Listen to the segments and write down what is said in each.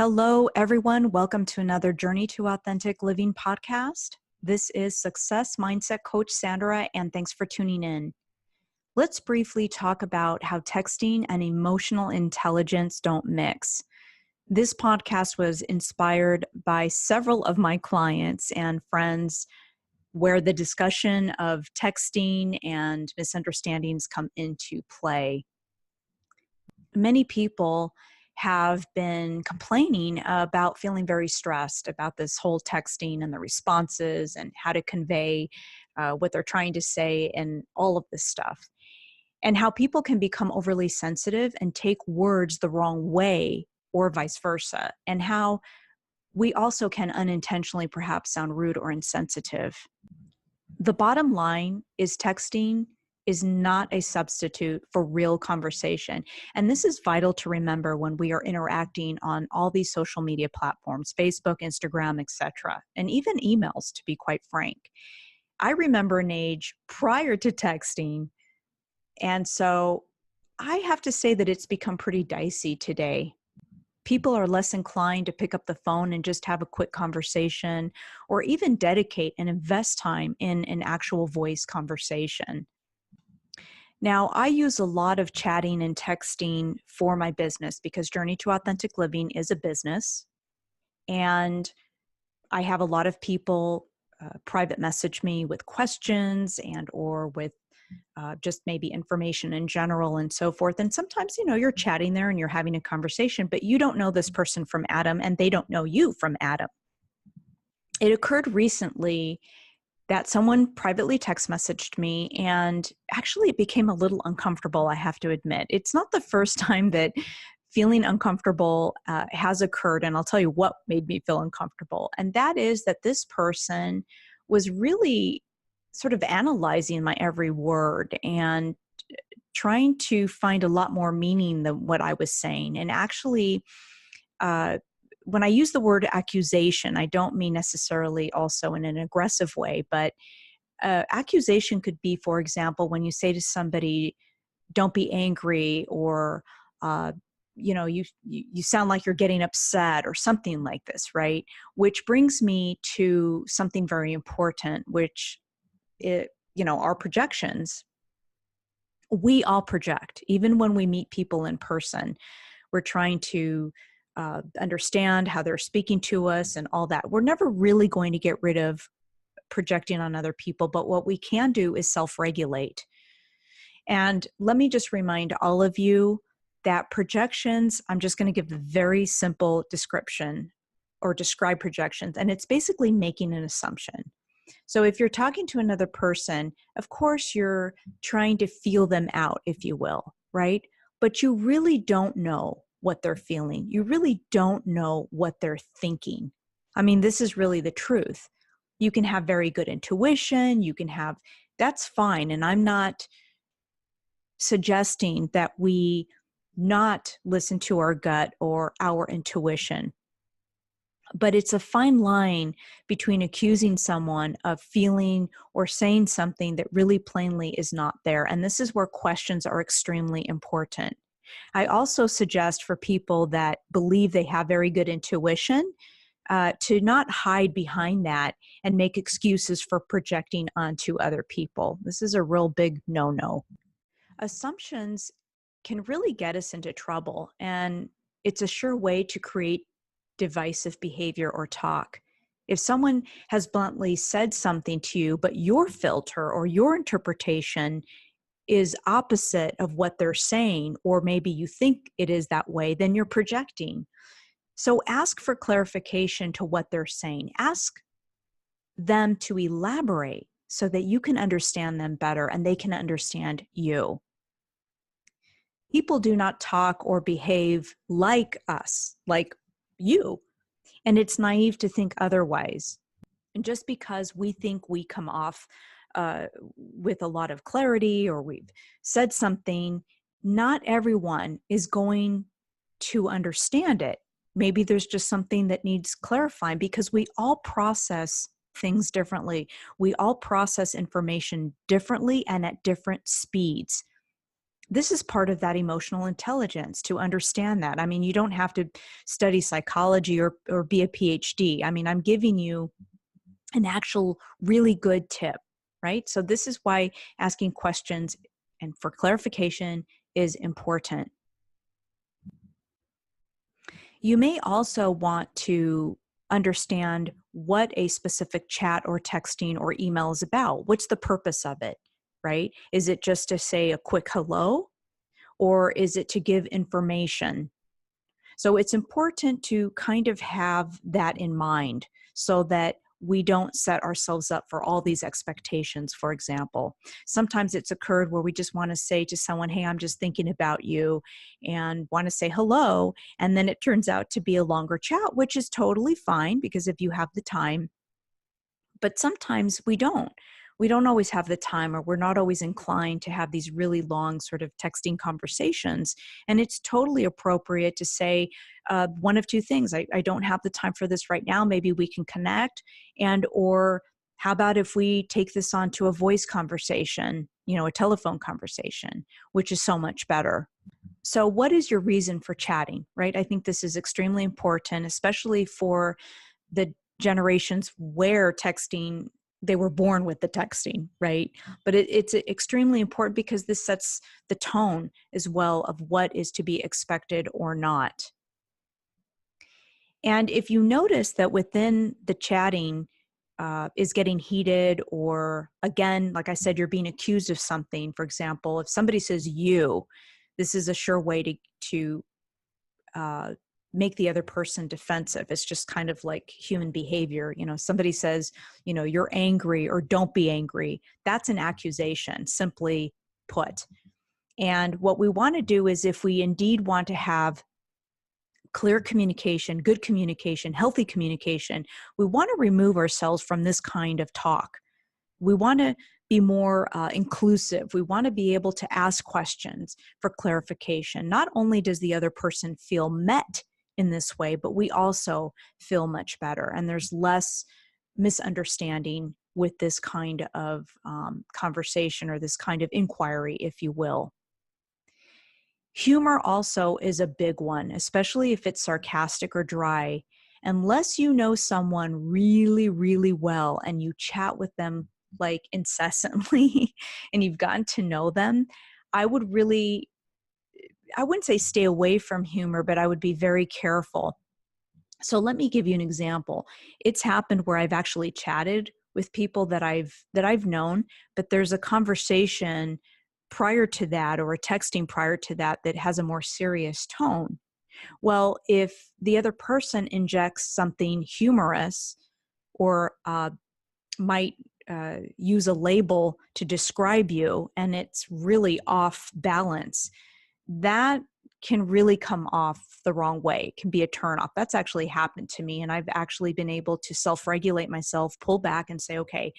Hello, everyone. Welcome to another Journey to Authentic Living podcast. This is Success Mindset Coach Sandra, and thanks for tuning in. Let's briefly talk about how texting and emotional intelligence don't mix. This podcast was inspired by several of my clients and friends where the discussion of texting and misunderstandings come into play. Many people have been complaining about feeling very stressed about this whole texting and the responses and how to convey what they're trying to say and all of this stuff. And how people can become overly sensitive and take words the wrong way or vice versa. And how we also can unintentionally perhaps sound rude or insensitive. The bottom line is texting is not a substitute for real conversation. And this is vital to remember when we are interacting on all these social media platforms, Facebook, Instagram, etc., and even emails, to be quite frank. I remember an age prior to texting, and so I have to say that it's become pretty dicey today. People are less inclined to pick up the phone and just have a quick conversation or even dedicate and invest time in an actual voice conversation. Now, I use a lot of chatting and texting for my business because Journey to Authentic Living is a business. And I have a lot of people private message me with questions and or with just maybe information in general and so forth. And sometimes, you're chatting there and you're having a conversation, but you don't know this person from Adam and they don't know you from Adam. It occurred recently that someone privately text messaged me, and actually it became a little uncomfortable, I have to admit. It's not the first time that feeling uncomfortable has occurred, and I'll tell you what made me feel uncomfortable. And that is that this person was really sort of analyzing my every word and trying to find a lot more meaning than what I was saying. And actually, when I use the word accusation, I don't mean necessarily also in an aggressive way, but accusation could be, for example, when you say to somebody, don't be angry, or, you sound like you're getting upset or something like this, right? Which brings me to something very important, which our projections. We all project, even when we meet people in person. We're trying to understand how they're speaking to us and all that. We're never really going to get rid of projecting on other people, but what we can do is self-regulate. And let me just remind all of you that projections, I'm just going to give a very simple description or describe projections, and it's basically making an assumption. So if you're talking to another person, of course you're trying to feel them out, if you will, right? But you really don't know what they're feeling. You really don't know what they're thinking. I mean, this is really the truth. You can have very good intuition. That's fine. And I'm not suggesting that we not listen to our gut or our intuition. But it's a fine line between accusing someone of feeling or saying something that really plainly is not there. And this is where questions are extremely important. I also suggest for people that believe they have very good intuition to not hide behind that and make excuses for projecting onto other people. This is a real big no-no. Assumptions can really get us into trouble, and it's a sure way to create divisive behavior or talk. If someone has bluntly said something to you, but your filter or your interpretation is opposite of what they're saying, or maybe you think it is that way, then you're projecting. So ask for clarification to what they're saying. Ask them to elaborate so that you can understand them better and they can understand you. People do not talk or behave like us, like you, and it's naive to think otherwise. And just because we think we come off with a lot of clarity or we've said something, not everyone is going to understand it. Maybe there's just something that needs clarifying, because we all process things differently. We all process information differently and at different speeds. This is part of that emotional intelligence to understand that. I mean, you don't have to study psychology or be a PhD. I mean, I'm giving you an actual really good tip, right? So this is why asking questions and for clarification is important. You may also want to understand what a specific chat or texting or email is about. What's the purpose of it, right? Is it just to say a quick hello, or is it to give information? So it's important to kind of have that in mind so that we don't set ourselves up for all these expectations, for example. Sometimes it's occurred where we just want to say to someone, hey, I'm just thinking about you, and want to say hello. And then it turns out to be a longer chat, which is totally fine because if you have the time, but sometimes we don't. We don't always have the time, or we're not always inclined to have these really long sort of texting conversations. And it's totally appropriate to say one of two things. I don't have the time for this right now. Maybe we can connect. And, or how about if we take this on to a voice conversation, a telephone conversation, which is so much better. So what is your reason for chatting, right? I think this is extremely important, especially for the generations where texting, they were born with the texting, right? But it's extremely important because this sets the tone as well of what is to be expected or not. And if you notice that within the chatting is getting heated, or again, like I said, you're being accused of something. For example, if somebody says you, this is a sure way to uh, make the other person defensive. It's just kind of like human behavior. Somebody says, you're angry or don't be angry. That's an accusation, simply put. And what we want to do is, if we indeed want to have clear communication, good communication, healthy communication, we want to remove ourselves from this kind of talk. We want to be more inclusive. We want to be able to ask questions for clarification. Not only does the other person feel met in this way, but we also feel much better. And there's less misunderstanding with this kind of conversation, or this kind of inquiry, if you will. Humor also is a big one, especially if it's sarcastic or dry. Unless you know someone really, really well and you chat with them like incessantly and you've gotten to know them, I wouldn't say stay away from humor, but I would be very careful. So let me give you an example. It's happened where I've actually chatted with people that I've known, but there's a conversation prior to that, or a texting prior to that, that has a more serious tone. Well, if the other person injects something humorous, or might use a label to describe you, and it's really off balance, that can really come off the wrong way. It can be a turnoff. That's actually happened to me. And I've actually been able to self-regulate myself, pull back and say, okay,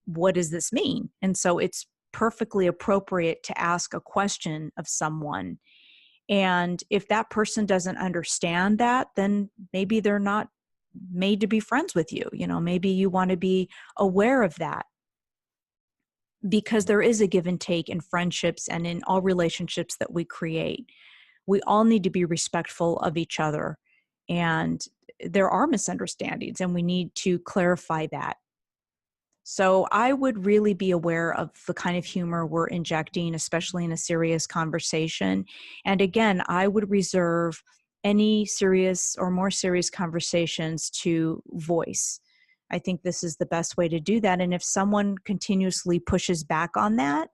what does this mean? And so it's perfectly appropriate to ask a question of someone. And if that person doesn't understand that, then maybe they're not made to be friends with you. Maybe you want to be aware of that, because there is a give and take in friendships and in all relationships that we create. We all need to be respectful of each other. And there are misunderstandings, and we need to clarify that. So I would really be aware of the kind of humor we're injecting, especially in a serious conversation. And again, I would reserve any serious or more serious conversations to voice. I think this is the best way to do that. And if someone continuously pushes back on that,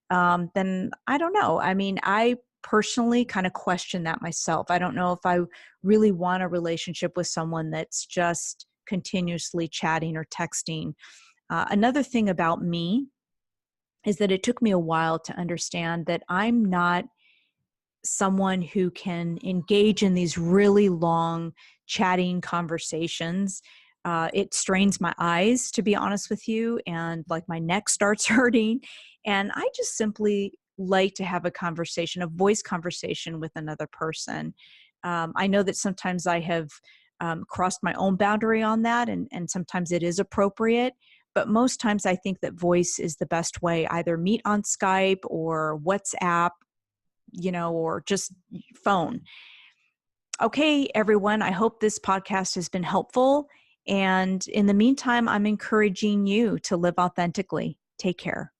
then I don't know. I mean, I personally kind of question that myself. I don't know if I really want a relationship with someone that's just continuously chatting or texting. Another thing about me is that it took me a while to understand that I'm not someone who can engage in these really long chatting conversations. It strains my eyes, to be honest with you, and like my neck starts hurting. And I just simply like to have a conversation, a voice conversation with another person. I know that sometimes I have crossed my own boundary on that, and sometimes it is appropriate. But most times I think that voice is the best way. Either meet on Skype or WhatsApp, or just phone. Okay, everyone, I hope this podcast has been helpful. And in the meantime, I'm encouraging you to live authentically. Take care.